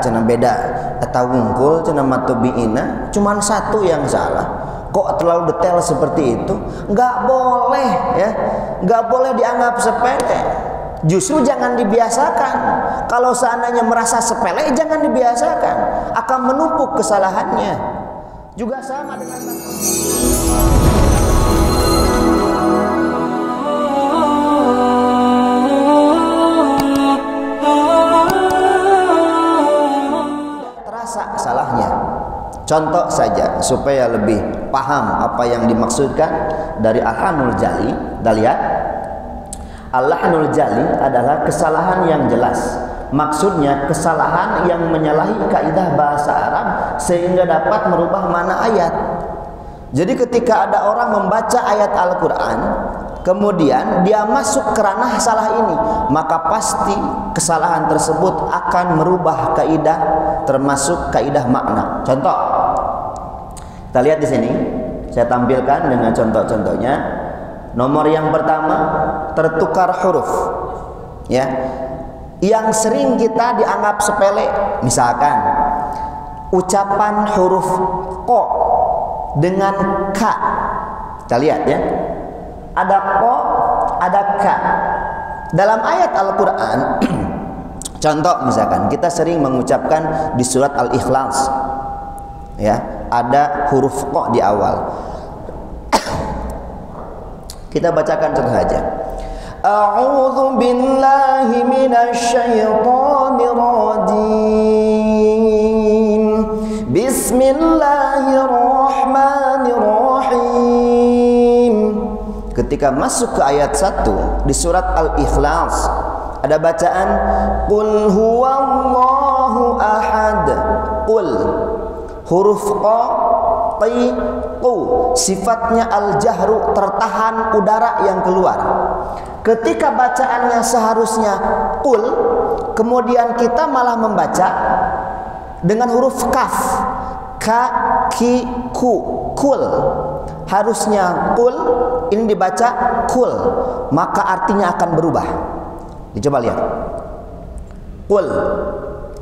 cenah beda eta wungkul cenah matobiina cuman satu yang salah. Kok terlalu detail seperti itu? Nggak boleh ya, nggak boleh dianggap sepele. Justru jangan dibiasakan. Kalau seandainya merasa sepele, jangan dibiasakan, akan menumpuk kesalahannya. Juga sama dengan terasa salahnya. Contoh saja supaya lebih paham apa yang dimaksudkan dari al-lahnul jali. Kita lihat, al-lahnul jali adalah kesalahan yang jelas. Maksudnya kesalahan yang menyalahi kaidah bahasa Arab sehingga dapat merubah makna ayat. Jadi ketika ada orang membaca ayat Al-Quran kemudian dia masuk ke ranah salah ini, maka pasti kesalahan tersebut akan merubah kaidah, termasuk kaidah makna. Contoh, kita lihat di sini, saya tampilkan dengan contoh-contohnya. Nomor yang pertama, tertukar huruf, ya, yang sering kita dianggap sepele. Misalkan ucapan huruf ko dengan ka. Kita lihat ya, ada ko, ada ka. Dalam ayat Al-Quran, contoh misalkan kita sering mengucapkan di surat Al-Ikhlas, ya, ada huruf ko di awal. Kita bacakan contoh saja. A'udzu billahi minasyaitonir rajim. Bismillahirrahmanirrahim. Ketika masuk ke ayat 1 di surat Al-Ikhlas, ada bacaan qul huwallahu ahad. Qul, huruf qa, qi, qu, sifatnya al-jahru, tertahan udara yang keluar. Ketika bacaannya seharusnya qul, kemudian kita malah membaca dengan huruf kaf, ka, ki, ku, kul. Harusnya kul, ini dibaca kul, maka artinya akan berubah. Dicoba lihat. Qul,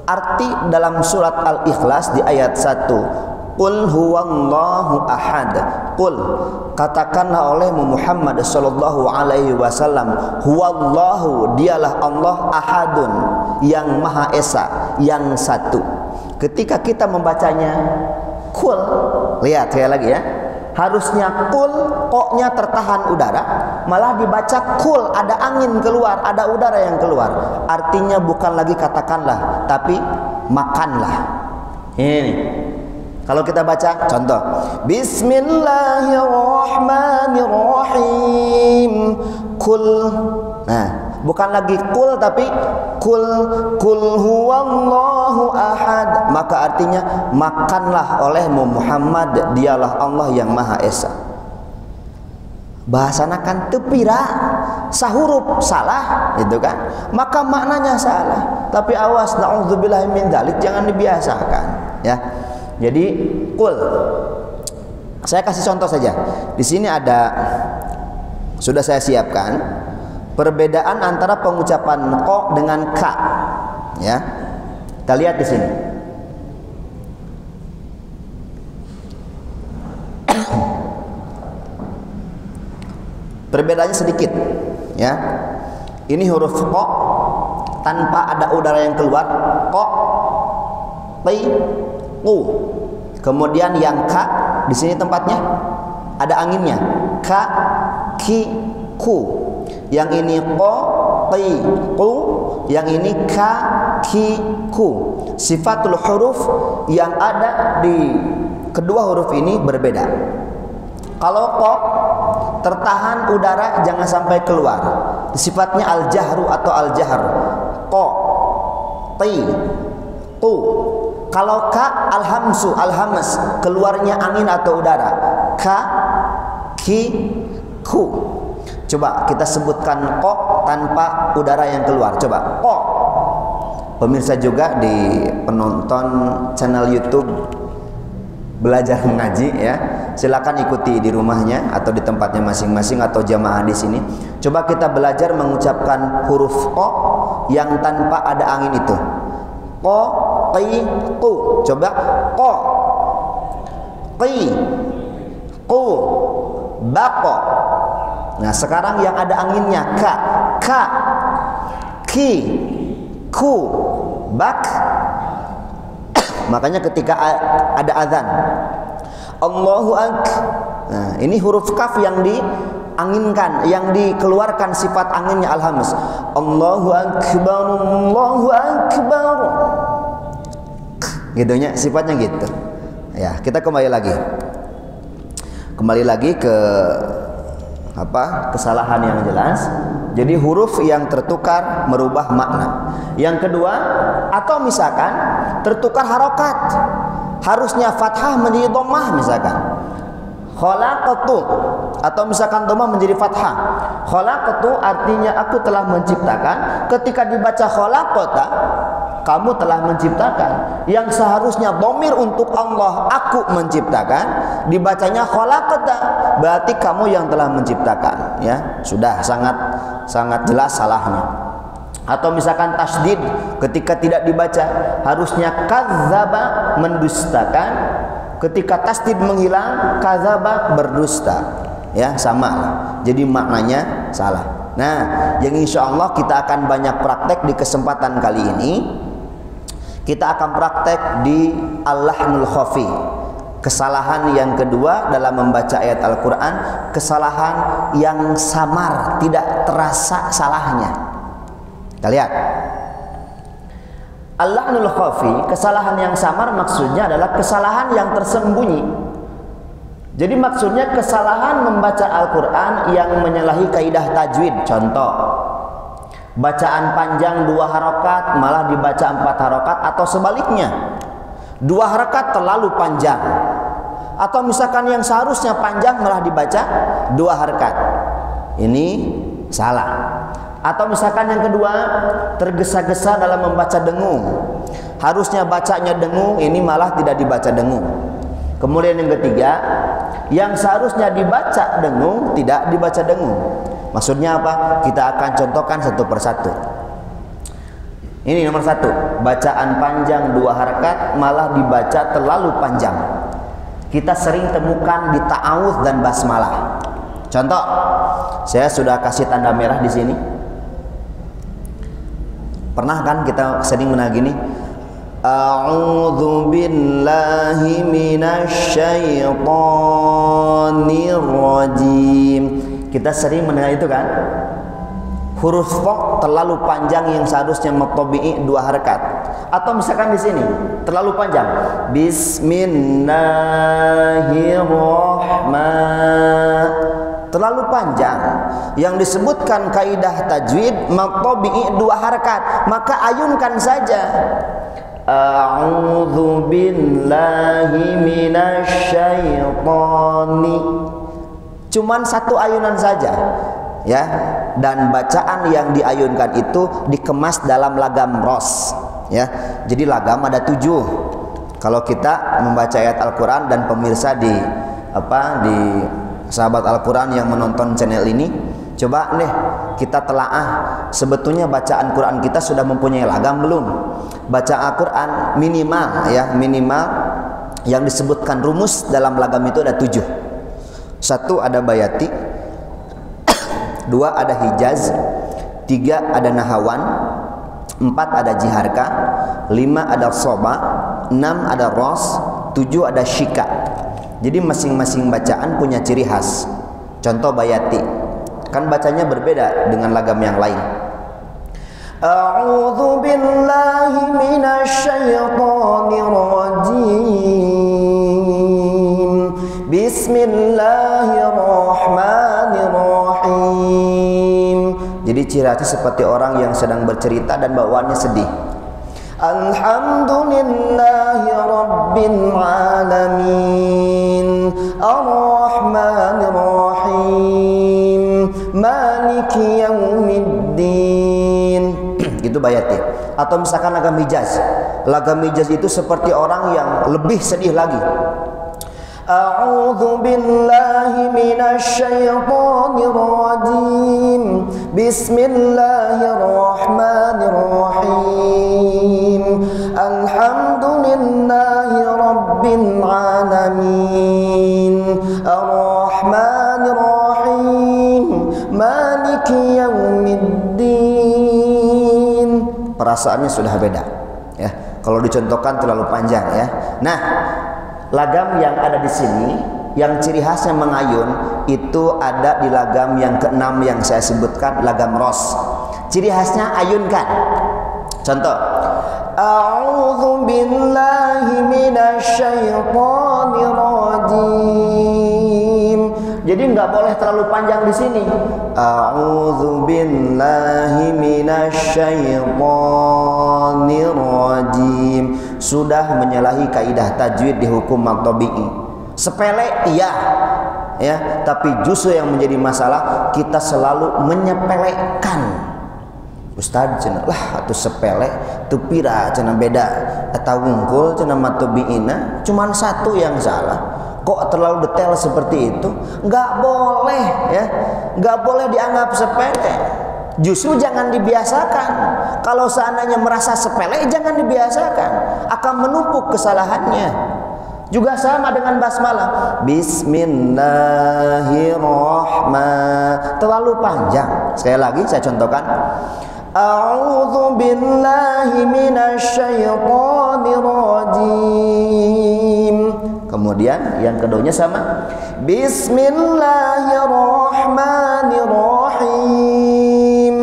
arti dalam surat Al-Ikhlas di ayat 1, qul huwallahu ahad. Qul, katakanlah olehmu Muhammad sallallahu alaihi wasallam, huwallahu, dialah Allah, ahadun, yang maha esa, yang satu. Ketika kita membacanya qul, lihat saya lagi ya, harusnya kul, koknya tertahan udara, malah dibaca kul, ada angin keluar, ada udara yang keluar. Artinya bukan lagi katakanlah, tapi makanlah. Ini kalau kita baca contoh, Bismillahirrahmanirrahim, kul. Nah, bukan lagi kul tapi kul, kul huwallahu ahad, maka artinya makanlah olehmu Muhammad, dialah Allah yang maha esa. Bahasanakan tepira sahurup salah, itu kan, maka maknanya salah. Tapi awas, na'udzubillahi min dzalik, jangan dibiasakan ya. Jadi kul, saya kasih contoh saja. Di sini ada, sudah saya siapkan perbedaan antara pengucapan ko dengan ka, ya. Kita lihat di sini. Perbedaannya sedikit, ya. Ini huruf ko tanpa ada udara yang keluar, ko, ti, ku. Kemudian yang ka di sini tempatnya ada anginnya, ka, ki, ku. Yang ini ko, ti, ku, yang ini ka, ki, ku. Sifatul huruf yang ada di kedua huruf ini berbeda. Kalau ko, tertahan udara jangan sampai keluar, sifatnya al-jahru atau al-jahr. Ko, ti, ku. Kalau ka, al-hamsu, al-hamas, keluarnya angin atau udara. Ka, ki, ku. Coba kita sebutkan ko tanpa udara yang keluar. Coba ko. Pemirsa juga di penonton channel YouTube Belajar Mengaji, ya, silakan ikuti di rumahnya atau di tempatnya masing-masing atau jamaah di sini. Coba kita belajar mengucapkan huruf ko yang tanpa ada angin itu. Ko, qi, qu. Coba qa, qi, qu, baqa. Nah, sekarang yang ada anginnya ka, ka, ki, ku, bak. Makanya ketika ada azan Allahu Akbar, nah, ini huruf kaf yang dianginkan, yang dikeluarkan sifat anginnya al-hamz. Allahu Akbar, Allahu Akbar. Gitunya, sifatnya gitu. Ya, kita kembali lagi ke kesalahan yang jelas. Jadi huruf yang tertukar merubah makna. Yang kedua, atau misalkan tertukar harokat, harusnya fathah menjadi dhammah misalkan. Khalaqatu, atau misalkan dhammah menjadi fathah. Khalaqatu artinya aku telah menciptakan. Ketika dibaca khalaqata, kamu telah menciptakan. Yang seharusnya dhamir untuk Allah, aku menciptakan, dibacanya khalaqata, berarti kamu yang telah menciptakan. Ya, sudah sangat jelas salahnya. Atau misalkan tasdid, ketika tidak dibaca, harusnya kadzaba, mendustakan. Ketika tasdid menghilang, kadzaba, berdusta. Ya, sama. Jadi maknanya salah. Nah, yang insya Allah kita akan banyak praktek di kesempatan kali ini. Kita akan praktek di al-lahnul khafi. Kesalahan yang kedua dalam membaca ayat Al-Quran, kesalahan yang samar, tidak terasa salahnya. Kita lihat al-lahnul khafi, kesalahan yang samar maksudnya adalah kesalahan yang tersembunyi. Jadi maksudnya kesalahan membaca Al-Quran yang menyalahi kaidah tajwid. Contoh, bacaan panjang 2 harokat malah dibaca 4 harokat, atau sebaliknya 2 harokat terlalu panjang, atau misalkan yang seharusnya panjang malah dibaca 2 harokat. Ini salah. Atau misalkan yang kedua, tergesa-gesa dalam membaca dengung, harusnya bacanya dengung, ini malah tidak dibaca dengung. Kemudian yang ketiga, yang seharusnya dibaca dengung tidak dibaca dengung. Maksudnya apa? Kita akan contohkan satu persatu. Ini nomor 1, bacaan panjang 2 harakat malah dibaca terlalu panjang. Kita sering temukan di ta'awudz dan basmalah. Contoh, saya sudah kasih tanda merah di sini. Pernah kan kita sering menagih gini, A'udzu billahi minasyaitonir rajim. Kita sering mendengar itu kan? Huruf fa terlalu panjang yang seharusnya matabi'i 2 harakat. Atau misalkan di sini terlalu panjang. Bismillahirrahmanirrahim. Terlalu panjang. Yang disebutkan kaidah tajwid matabi'i 2 harakat, maka ayunkan saja. A'udzu billahi minasyaitonir. Cuman 1 ayunan saja, ya. Dan bacaan yang diayunkan itu dikemas dalam lagam ros, ya. Jadi lagam ada 7. Kalau kita membaca ayat Al-Quran, dan pemirsa di sahabat Al-Quran yang menonton channel ini, coba deh kita telaah, sebetulnya bacaan Quran kita sudah mempunyai lagam belum? Baca Al-Quran minimal yang disebutkan rumus dalam lagam itu ada 7. 1 ada bayati, 2 ada hijaz, 3 ada nahawan, 4 ada jiharka, 5 ada soba, 6 ada ros, 7 ada syika. Jadi masing-masing bacaan punya ciri khas. Contoh bayati, kan bacanya berbeda dengan lagam yang lain. A'udzu billahi minasyaitonir rajim. Bismillahirrahmanirrahim. Jadi ciri khasnya seperti orang yang sedang bercerita dan bawaannya sedih. Alhamdulillahi rabbil alamin, arrahmanir rahim, maliki yaumiddin. Itu bayati. Atau misalkan lagam hijaz. Lagam hijaz itu seperti orang yang lebih sedih lagi. A'udzu billahi minasyaitonir rajim. Bismillahirrahmanirrahim. Alhamdulillahi Rabbil Alamin, Ar-Rahmanir Rahim, Maliki Yaumiddin. Perasaannya sudah beda ya. Kalau dicontohkan terlalu panjang ya. Nah, lagam yang ada di sini yang ciri khasnya mengayun itu ada di lagam yang keenam yang saya sebutkan, lagam ros. Ciri khasnya ayunkan. Contoh, A'udzu billahi minasyaitonir rajim. Jadi nggak boleh terlalu panjang di sini. A'udzu billahi minasyaitonir rajim. Sudah menyalahi kaidah tajwid di hukum maqtabi'i. Sepele iya ya, tapi justru yang menjadi masalah kita selalu menyepelekan. Ustaz cenah lah atuh sepele teu pira cenah beda eta wungkul cenah maqtabi'ina cuman satu yang salah. Kok terlalu detail seperti itu? Enggak boleh ya. Enggak boleh dianggap sepele. Justru jangan dibiasakan. Kalau seandainya merasa sepele jangan dibiasakan, akan menumpuk kesalahannya. Juga sama dengan basmalah. Bismillahirrahmanirrahim. Terlalu panjang. Sekali lagi saya contohkan. A'udzu billahi minasyaitonir rajim. Kemudian yang keduanya sama. Bismillahirrahmanirrahim.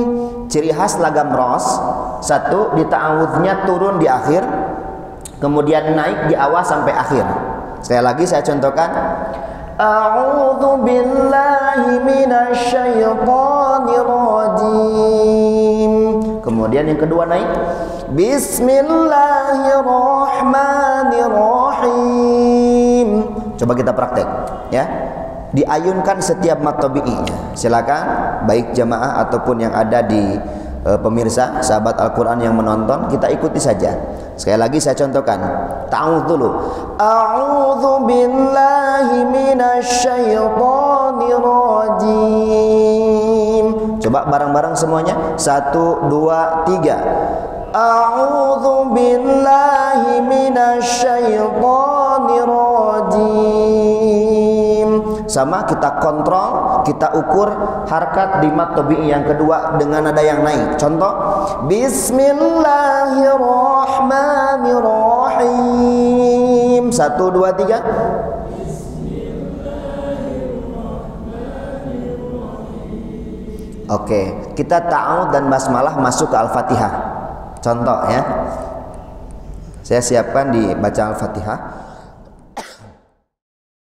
Ciri khas lagam ros, satu di ta'awudnya turun di akhir, kemudian naik di awal sampai akhir. Sekali lagi saya contohkan. A'udzu billahi minasyaitonir rajim. Kemudian yang kedua naik. Bismillahirrahmanirrahim. Coba kita praktek ya. Diayunkan setiap maqtabi'inya. Silakan baik jamaah ataupun yang ada di pemirsa, sahabat Al-Quran yang menonton, kita ikuti saja. Sekali lagi saya contohkan. Ta'awudz dulu. A'udzu billahi minasyaitonir rajim. Coba bareng-bareng semuanya. 1, 2, 3. A'udzu billahi minasyaitonir rajim. Sama kita kontrol, kita ukur harkat di maqtabi yang kedua dengan nada yang naik. Contoh, Bismillahirrahmanirrahim. 1, 2, 3. Oke, kita ta'awudz dan basmalah masuk ke Al-Fatihah. Contoh ya. Saya siapkan di baca Al-Fatihah.